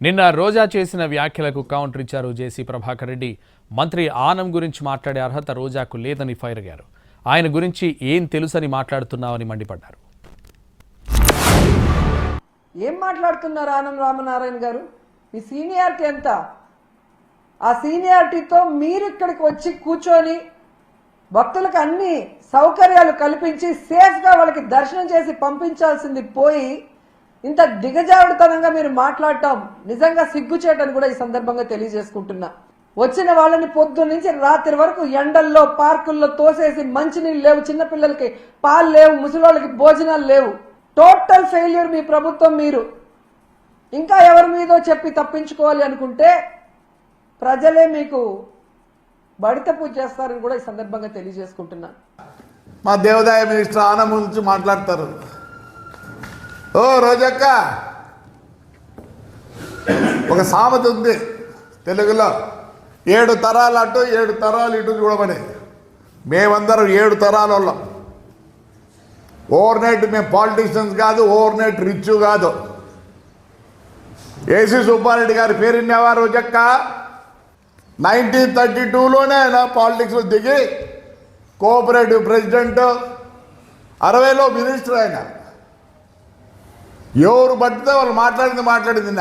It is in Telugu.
నిన్న రోజా చేసిన వ్యాఖ్యలకు కౌంటర్ ఇచ్చారు జేసీ ప్రభాకర్ రెడ్డి. మంత్రి ఆనం గురించి మాట్లాడే అర్హత రోజాకు లేదని ఫైర్ అయ్యారు. ఆయన గురించి ఏం తెలుసని మాట్లాడుతున్నావని మండిపడ్డారు. ఏం మాట్లాడుతున్నారు ఆనం రామనారాయణ గారు? మీ సీనియారిటీ ఎంత? ఆ సీనియారిటీతో మీరు ఇక్కడికి వచ్చి కూర్చొని భక్తులకు అన్ని సౌకర్యాలు కల్పించి సేఫ్గా వాళ్ళకి దర్శనం చేసి పంపించాల్సింది పోయి ఇంత దిగజారుడుతనంగా మీరు మాట్లాడటం నిజంగా సిగ్గుచేటని కూడా ఈ సందర్భంగా తెలియజేసుకుంటున్నా. వచ్చిన వాళ్ళని పొద్దున్న నుంచి రాత్రి వరకు ఎండల్లో పార్కుల్లో తోసేసి మంచినీళ్ళు లేవు, చిన్నపిల్లలకి పాలు లేవు, ముసలివాళ్ళకి భోజనాలు లేవు. టోటల్ ఫెయిల్యూర్ మీ ప్రభుత్వం. మీరు ఇంకా ఎవరి మీదో చెప్పి తప్పించుకోవాలి అనుకుంటే ప్రజలే మీకు బడిత పూజ చేస్తారని కూడా ఈ సందర్భంగా తెలియజేసుకుంటున్నా. మా దేవాదాయ మినిస్టర్ ఆనం గురించి మాట్లాడతారు. ఓ రోజక్క, ఒక సామెత ఉంది తెలుగులో, 7 తరాలు అటు 7 తరాలు ఇటు చూడమని. మేమందరం 7 తరాల వాళ్ళం. ఓవర్ నైట్ మేము పాలిటీషియన్స్ కాదు, ఓవర్ నైట్ రిచ్ కాదు. ఏసీ సుబ్బారెడ్డి గారి పేరు విన్నావా రోజక్క? 1932లోనే ఆయన పాలిటిక్స్లో దిగి కోఆపరేటివ్ ప్రెసిడెంట్, 60లో మినిస్టర్. ఆయన ఎవరు పట్టితే వాళ్ళు మాట్లాడింది